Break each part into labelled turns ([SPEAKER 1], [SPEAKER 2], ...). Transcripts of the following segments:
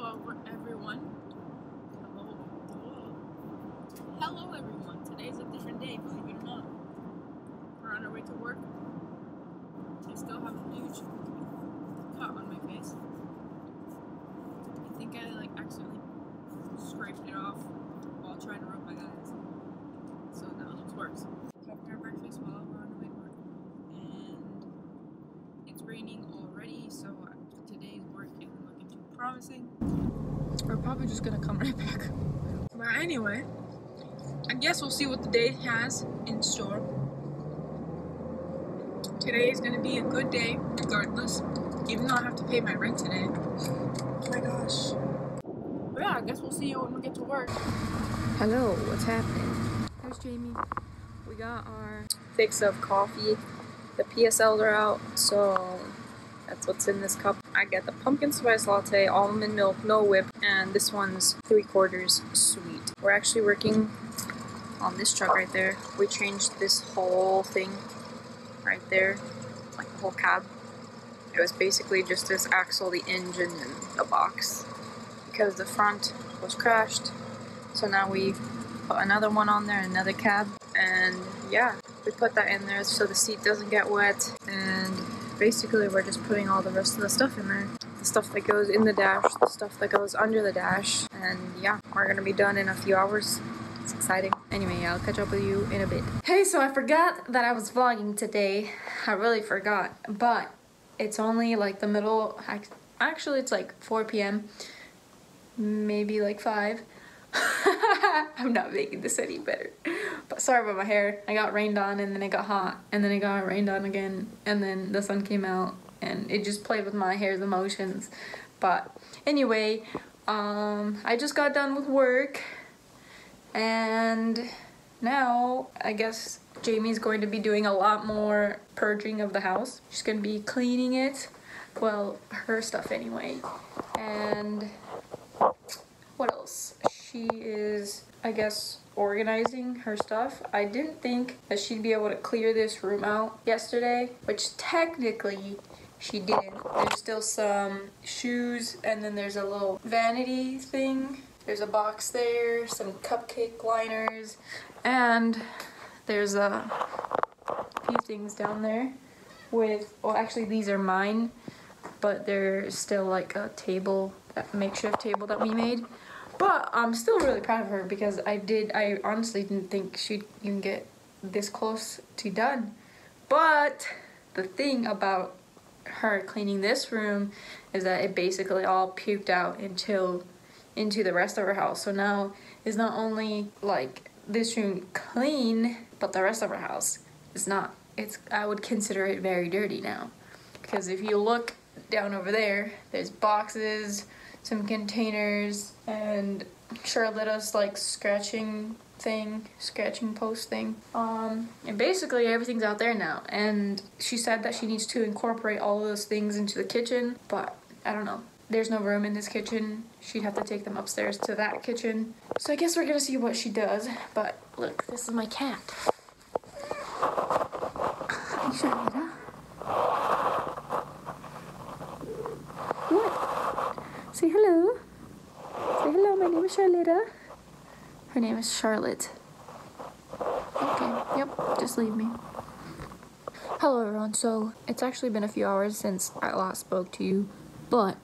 [SPEAKER 1] everyone. Hello everyone. Today's a different day, believe it or not. We're on our way to work. I still have a huge cut on my face. I think I accidentally scraped it off while trying to rub my eyes. So now it looks worse. Having our breakfast while we're on the way to work. And it's raining already, so today's work isn't looking too promising. We're probably just gonna come right back. But anyway, I guess we'll see what the day has in store. Today is gonna be a good day, regardless, even though I have to pay my rent today. Oh my gosh. But yeah, I guess we'll see you when we get to work. Hello, what's happening? There's Jamie. We got our fix of coffee. The PSLs are out, so that's what's in this cup. I get the pumpkin spice latte, almond milk, no whip, and this one's 3/4 sweet. We're actually working on this truck right there. We changed this whole thing right there, like the whole cab. It was basically just this axle, the engine, and the box because the front was crashed. So now we put another one on there, another cab, and yeah, we put that in there so the seat doesn't get wet. And basically we're just putting all the rest of the stuff in there. The stuff that goes in the dash, the stuff that goes under the dash, and yeah, we're gonna be done in a few hours. It's exciting. Anyway, I'll catch up with you in a bit. Hey, so I forgot that I was vlogging today. I really forgot, but it's only like the middle, actually it's like 4 p.m. maybe like 5. I'm not making this any better. But sorry about my hair. I got rained on and then it got hot and then it got rained on again and then the sun came out and it just played with my hair's emotions. But anyway, I just got done with work and now I guess Jamie's going to be doing a lot more purging of the house. She's going to be cleaning it. Well, her stuff anyway. And what else? She is, I guess, organizing her stuff. I didn't think that she'd be able to clear this room out yesterday, which technically she didn't. There's still some shoes, and then there's a little vanity thing. There's a box there, some cupcake liners, and there's a few things down there with, well, actually these are mine, but they're still like a table, that makeshift table that we made. But I'm still really proud of her because I honestly didn't think she'd even get this close to done. But the thing about her cleaning this room is that it basically all puked out into the rest of her house. So now it's not only like this room clean, but the rest of her house is not. I would consider it very dirty now. Because if you look down over there, there's boxes, some containers, and Charlotta's like scratching post thing. And basically everything's out there now. And she said that she needs to incorporate all of those things into the kitchen, but I don't know. There's no room in this kitchen. She'd have to take them upstairs to that kitchen. So I guess we're gonna see what she does. But look, this is my cat. Hi, Charlotta. What? Say hello. Say hello, my name is Charlotta. Her name is Charlotte. Okay, yep, just leave me. Hello everyone, so it's actually been a few hours since I last spoke to you, but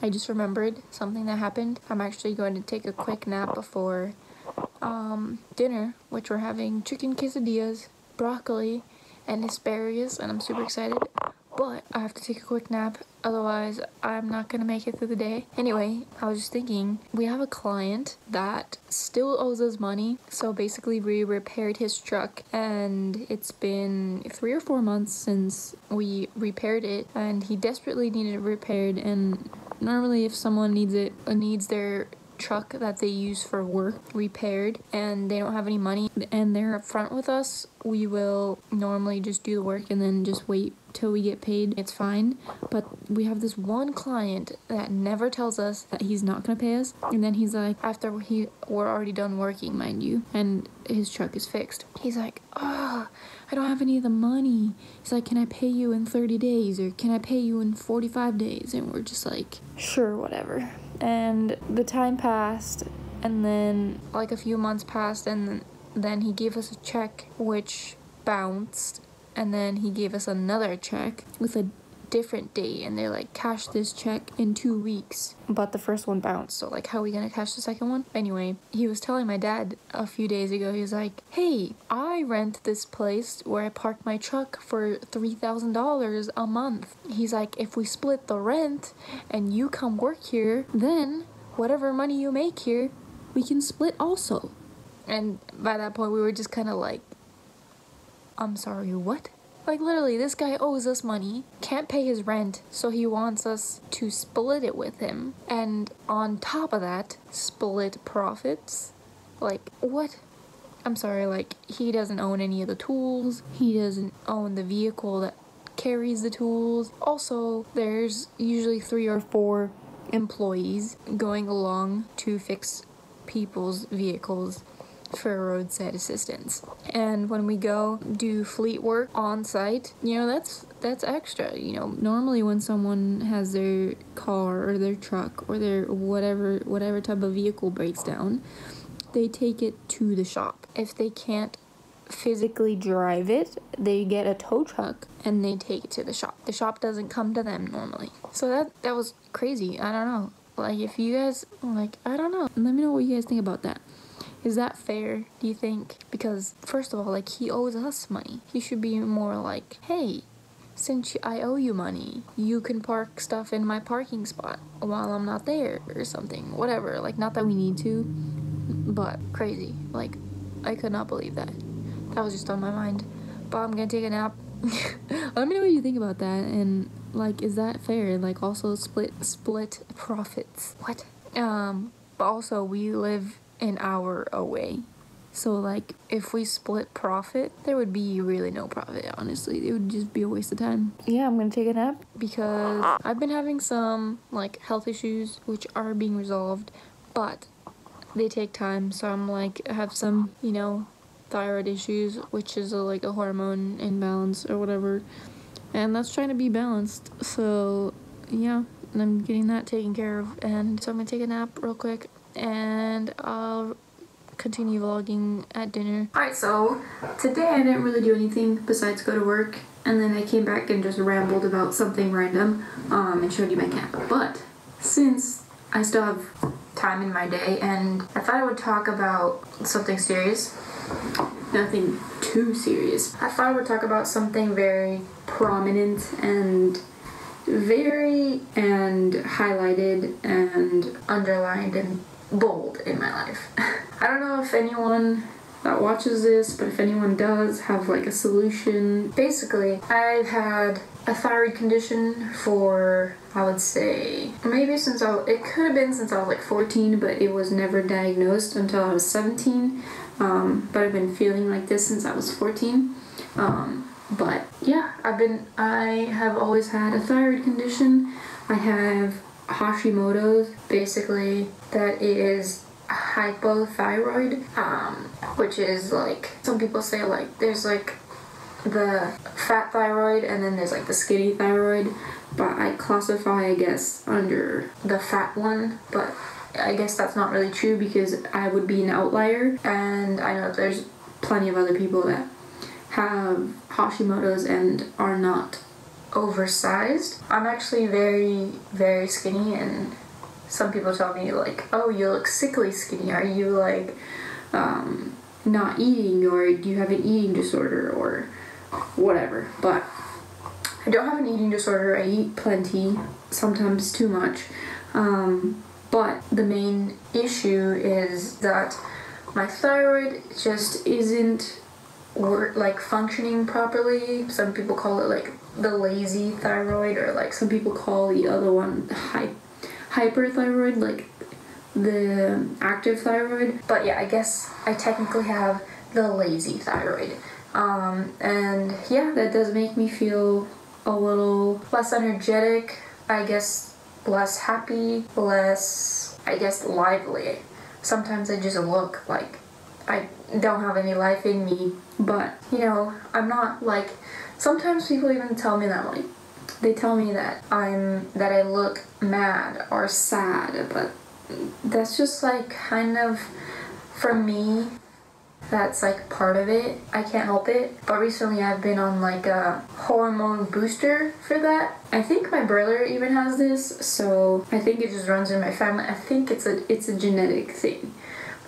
[SPEAKER 1] I just remembered something that happened. I'm actually going to take a quick nap before dinner, which we're having chicken quesadillas, broccoli, and asparagus, and I'm super excited. But I have to take a quick nap, otherwise I'm not gonna make it through the day. Anyway, I was just thinking, we have a client that still owes us money. So basically we repaired his truck and it's been 3 or 4 months since we repaired it and he desperately needed it repaired. And normally if someone needs their truck that they use for work repaired and they don't have any money and they're upfront with us, we will normally just do the work and then just wait till we get paid. It's fine. But we have this one client that never tells us that he's not gonna pay us, and then he's like, after we're already done working, mind you, and his truck is fixed, he's like, oh, I don't have any of the money. He's like, can I pay you in 30 days or can I pay you in 45 days? And we're just like, sure, whatever. And the time passed, and then like a few months passed, and then he gave us a check which bounced, and then he gave us another check with a different date, and they're like, cash this check in 2 weeks, but the first one bounced, so like, how are we gonna cash the second one? Anyway, he was telling my dad a few days ago, he was like, hey, I rent this place where I park my truck for $3,000 a month. He's like, if we split the rent and you come work here, then whatever money you make here, we can split also. And by that point we were just kind of like, I'm sorry, what? Like, literally, this guy owes us money, can't pay his rent, so he wants us to split it with him. And on top of that, split profits? Like, what? I'm sorry, like, he doesn't own any of the tools. He doesn't own the vehicle that carries the tools. Also, there's usually 3 or 4 employees going along to fix people's vehicles for roadside assistance. And when we go do fleet work on site, you know, that's extra. You know, normally when someone has their car or their truck or their whatever type of vehicle breaks down, they take it to the shop. If they can't physically drive it, they get a tow truck and they take it to the shop. The shop doesn't come to them normally. So that was crazy. I don't know. Like, if you guys, like, I don't know. Let me know what you guys think about that. Is that fair, do you think? Because, first of all, like, he owes us money. He should be more like, hey, since I owe you money, you can park stuff in my parking spot while I'm not there or something. Whatever. Like, not that we need to, but crazy. Like, I could not believe that. That was just on my mind. But I'm gonna take a nap. Let me know what you think about that. And, like, is that fair? Like, also split profits. What? But also, we live an hour away, so like, if we split profit, there would be really no profit. Honestly, it would just be a waste of time. Yeah, I'm gonna take a nap because I've been having some like health issues which are being resolved, but they take time. So I'm like, I have some, you know, thyroid issues, which is like a hormone imbalance or whatever, and that's trying to be balanced. So yeah, I'm getting that taken care of, and so I'm gonna take a nap real quick and I'll continue vlogging at dinner. Alright, so today I didn't really do anything besides go to work, and then I came back and just rambled about something random and showed you my cat. But since I still have time in my day and I thought I would talk about something serious, nothing too serious, I thought I would talk about something very prominent and highlighted and underlined and bold in my life. I don't know if anyone that watches this, but if anyone does have like a solution. Basically, I've had a thyroid condition for, I would say, maybe it could have been since I was like 14, but it was never diagnosed until I was 17. But I've been feeling like this since I was 14. But yeah, I have always had a thyroid condition. I have hoshimotos. Basically, that is hypothyroid, which is like, some people say like, there's like the fat thyroid and then there's like the skinny thyroid, but I classify, I guess, under the fat one, but I guess that's not really true because I would be an outlier, and I know there's plenty of other people that have Hashimoto's and are not oversized. I'm actually very, very skinny, and some people tell me like, oh, you look sickly skinny. Are you like not eating, or do you have an eating disorder or whatever? But I don't have an eating disorder. I eat plenty, sometimes too much. But the main issue is that my thyroid just isn't functioning properly. Some people call it like the lazy thyroid, or like some people call the other one hyperthyroid, like the active thyroid. But yeah, I guess I technically have the lazy thyroid. And yeah, that does make me feel a little less energetic, I guess, less happy, less, I guess, lively. Sometimes I just look like I don't have any life in me. But, you know, I'm not like, sometimes people even tell me that, like, they tell me that I look mad or sad, but that's just like kind of, for me, that's like part of it. I can't help it. But recently I've been on like a hormone booster for that. I think my brother even has this, so I think it just runs in my family. I think it's a genetic thing.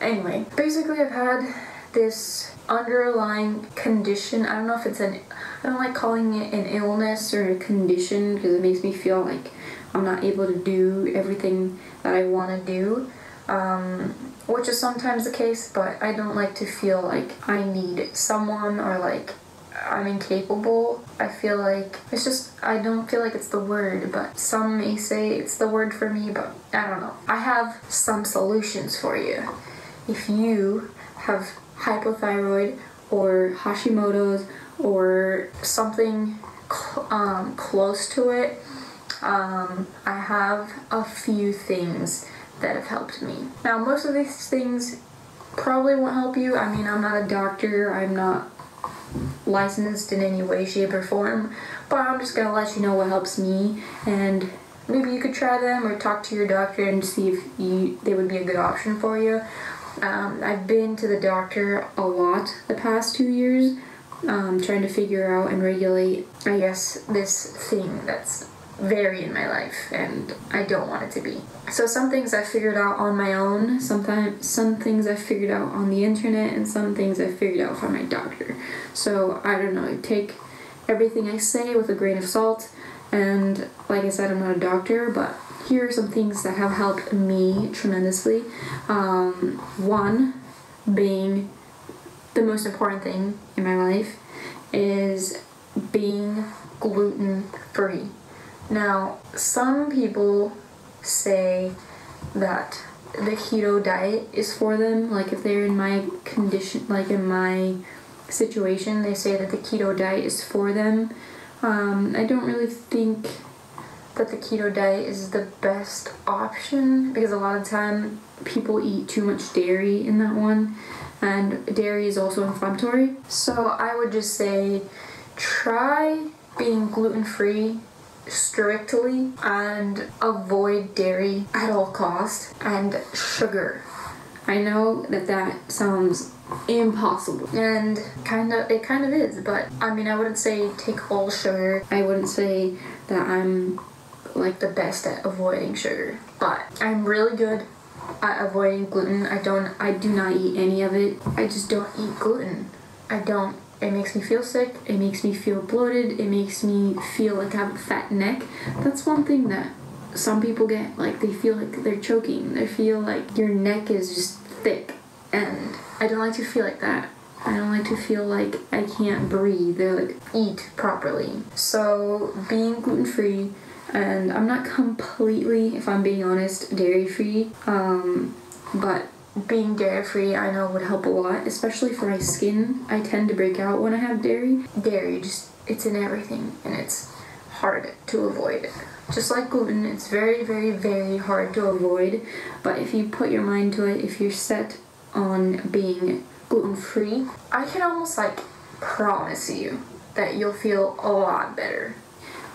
[SPEAKER 1] Anyway, basically I've had this underlying condition. I don't know if it's I don't like calling it an illness or a condition because it makes me feel like I'm not able to do everything that I want to do. Which is sometimes the case, but I don't like to feel like I need someone or like I'm incapable. I feel like it's just, I don't feel like it's the word, but some may say it's the word for me, but I don't know. I have some solutions for you. If you have hypothyroid or hoshimotos or something close to it, I have a few things that have helped me. Now, most of these things probably won't help you. I mean, I'm not a doctor, I'm not licensed in any way, shape, or form, but I'm just gonna let you know what helps me, and maybe you could try them or talk to your doctor and see if they would be a good option for you. I've been to the doctor a lot the past 2 years, trying to figure out and regulate, I guess, this thing that's very in my life and I don't want it to be. So some things I figured out on my own, some things I figured out on the internet, and some things I figured out from my doctor. So I don't know, take everything I say with a grain of salt, and like I said, I'm not a doctor, but here are some things that have helped me tremendously. One being the most important thing in my life is being gluten-free. Now, some people say that the keto diet is for them, like if they're in my condition, like in my situation, they say that the keto diet is for them. I don't really think that the keto diet is the best option because a lot of time people eat too much dairy in that one, and dairy is also inflammatory. So I would just say try being gluten-free strictly and avoid dairy at all costs and sugar. I know that sounds impossible, and it kind of is, but I mean, I wouldn't say take all sugar. I wouldn't say that I'm like the best at avoiding sugar, but I'm really good at avoiding gluten. I do not eat any of it. I just don't eat gluten. It makes me feel sick, it makes me feel bloated, it makes me feel like I have a fat neck. That's one thing that some people get, like they feel like they're choking, they feel like your neck is just thick, and I don't like to feel like that. I don't like to feel like I can't breathe or like eat properly. So being gluten-free, and I'm not completely, if I'm being honest, dairy-free, but being dairy-free I know would help a lot, especially for my skin. I tend to break out when I have dairy. Dairy, just, it's in everything, and it's hard to avoid. Just like gluten, it's very, very, very hard to avoid, but if you put your mind to it, if you're set on being gluten-free, I can almost like promise you that you'll feel a lot better.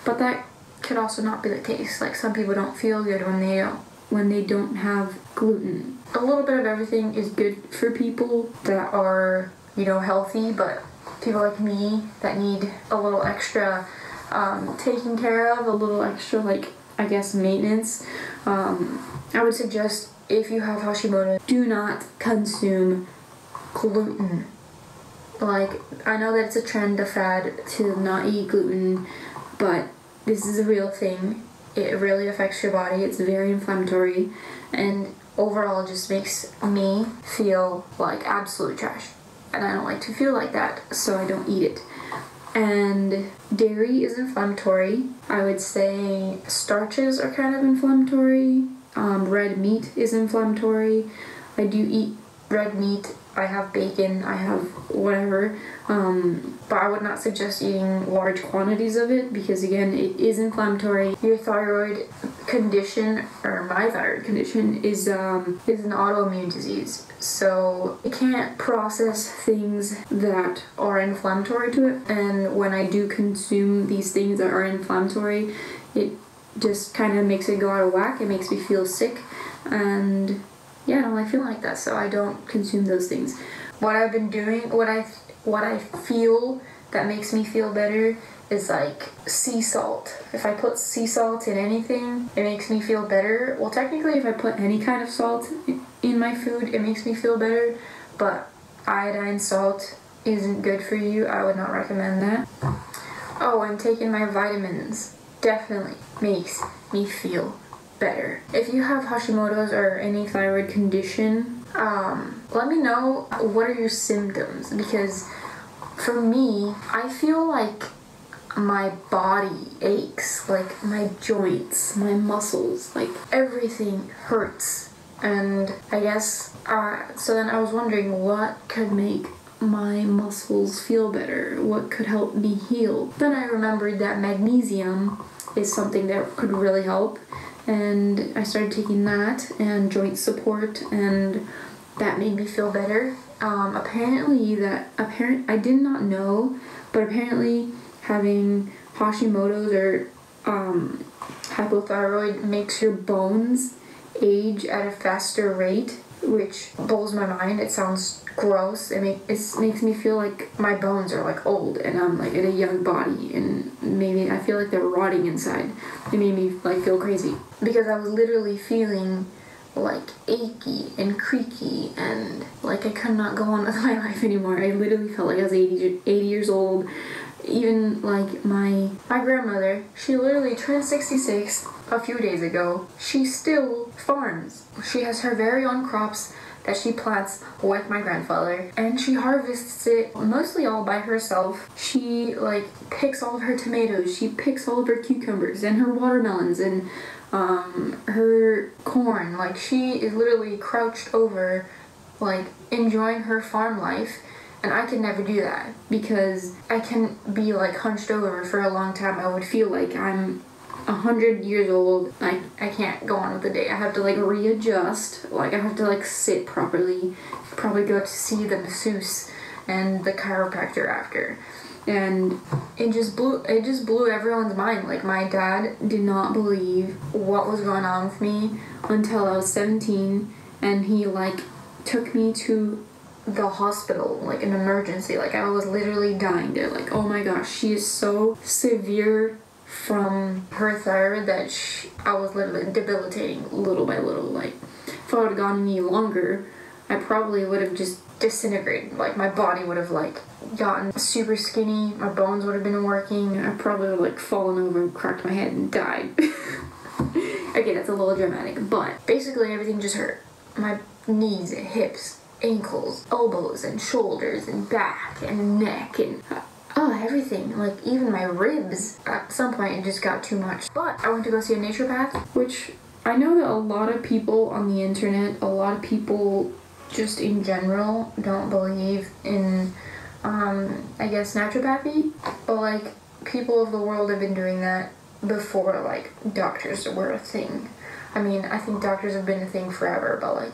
[SPEAKER 1] But that could also not be the case. Like, some people don't feel good when they don't have gluten. A little bit of everything is good for people that are, you know, healthy, but people like me that need a little extra taking care of, a little extra, like, I guess, maintenance. I would suggest, if you have Hashimoto, do not consume gluten. Like, I know that it's a trend, a fad to not eat gluten, but this is a real thing. It really affects your body. It's very inflammatory, and overall just makes me feel like absolute trash. And I don't like to feel like that, so I don't eat it. And dairy is inflammatory. I would say starches are kind of inflammatory. Red meat is inflammatory. I do eat red meat I have bacon, I have whatever, but I would not suggest eating large quantities of it because again, it is inflammatory. Your thyroid condition, or my thyroid condition, is an autoimmune disease. So it can't process things that are inflammatory to it, and when I do consume these things that are inflammatory, it just kind of makes it go out of whack. It makes me feel sick, and yeah, I don't like feeling like that, so I don't consume those things. What I've been doing, what I feel that makes me feel better is like sea salt. If I put sea salt in anything, it makes me feel better. Well, technically, if I put any kind of salt in my food, it makes me feel better, but iodine salt isn't good for you. I would not recommend that. Oh, and taking my vitamins definitely makes me feel better. If you have Hoshimotos or any thyroid condition, let me know what are your symptoms, because for me, I feel like my body aches, like my joints, my muscles, like everything hurts. And I guess, so then I was wondering what could make my muscles feel better, what could help me heal. Then I remembered that magnesium is something that could really help, and I started taking that and joint support, and that made me feel better. I did not know, but apparently having Hashimoto's or hypothyroid makes your bones age at a faster rate, which blows my mind. It sounds gross. It makes me feel like my bones are like old and I'm like in a young body, and maybe I feel like they're rotting inside. It made me like feel crazy because I was literally feeling like achy and creaky and like I could not go on with my life anymore. I literally felt like I was 80 years old. Even like my grandmother, she literally turned 66 a few days ago. She still farms. She has her very own crops that she plants with my grandfather, and she harvests it mostly all by herself. She like picks all of her tomatoes, she picks all of her cucumbers and her watermelons and her corn. Like she is literally crouched over, like enjoying her farm life. And I could never do that because I can be like hunched over for a long time. I would feel like I'm 100 years old. I can't go on with the day. I have to like readjust. Like I have to like sit properly. Probably go to see the masseuse and the chiropractor after. And it just blew everyone's mind. Like my dad did not believe what was going on with me until I was 17, and he like took me to the hospital, like an emergency. Like I was literally dying there. Like, oh my gosh, she is so severe from her thyroid that I was literally debilitating little by little. Like if I would have gone any longer, I probably would have just disintegrated. Like my body would have like gotten super skinny, my bones would have been working, I probably would have like fallen over and cracked my head and died. Okay, that's a little dramatic, but basically everything just hurt. My knees and hips, ankles, elbows and shoulders and back and neck and everything. Like even my ribs. At some point it just got too much. But I went to go see a naturopath, which I know that a lot of people on the internet, a lot of people just in general don't believe in I guess naturopathy, but like people of the world have been doing that before like doctors were a thing. I mean, I think doctors have been a thing forever, but like,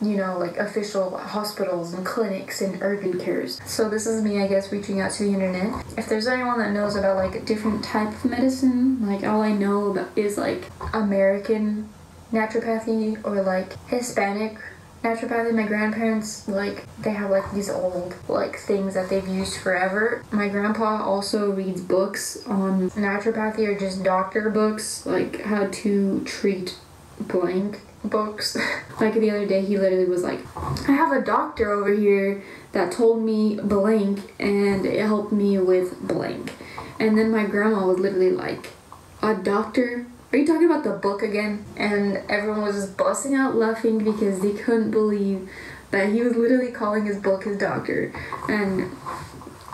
[SPEAKER 1] you know, like official hospitals and clinics and urgent cares. So this is me, I guess, reaching out to the internet. If there's anyone that knows about like a different type of medicine, like all I know about is like American naturopathy or like Hispanic naturopathy. My grandparents, like, they have like these old like things that they've used forever. My grandpa also reads books on naturopathy or just doctor books, like how to treat blank books. Like the other day he literally was like, I have a doctor over here that told me blank and it helped me with blank. And then my grandma was literally like, a doctor? Are you talking about the book again? And everyone was just busting out laughing because they couldn't believe that he was literally calling his book his doctor. And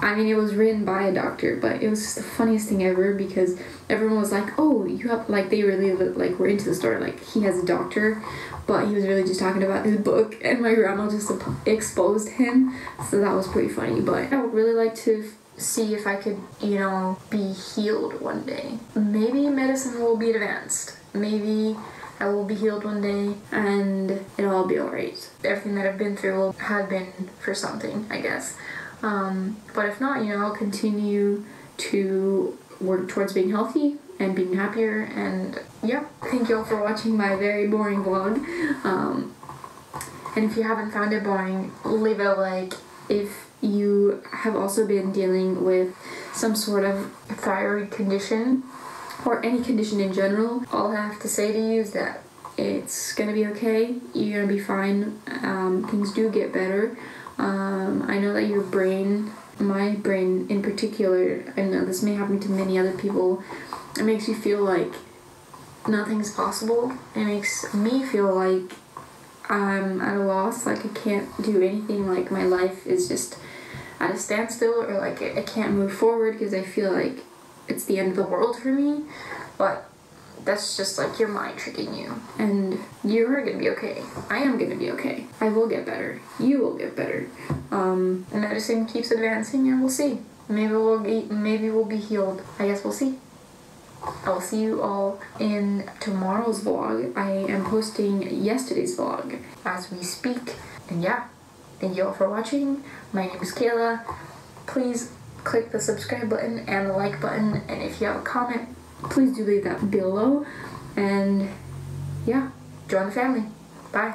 [SPEAKER 1] I mean, it was written by a doctor, but it was just the funniest thing ever because everyone was like, oh, you have, like, they really, like, were into the story, like, he has a doctor, but he was really just talking about his book, and my grandma just exposed him, so that was pretty funny. But I would really like to see if I could, you know, be healed one day. Maybe medicine will be advanced. Maybe I will be healed one day and it'll all be alright. Everything that I've been through will have been for something, I guess. But if not, you know, I'll continue to work towards being healthy and being happier, and yeah. Thank you all for watching my very boring vlog. And if you haven't found it boring, leave it a like. If you have also been dealing with some sort of thyroid condition, or any condition in general, all I have to say to you is that it's gonna be okay. You're gonna be fine. Things do get better. I know that your brain, my brain in particular, I know this may happen to many other people, it makes you feel like nothing's possible. It makes me feel like I'm at a loss, like I can't do anything, like my life is just at a standstill, or like I can't move forward because I feel like it's the end of the world for me. But that's just like your mind tricking you, and you are gonna be okay. I am gonna be okay. I will get better. You will get better. Medicine keeps advancing, and we'll see. Maybe we'll be healed. I guess we'll see. I will see you all in tomorrow's vlog. I am posting yesterday's vlog as we speak. And yeah, thank you all for watching. My name is Kayla. Please click the subscribe button and the like button, and if you have a comment, please do leave that below. And yeah, join the family. Bye.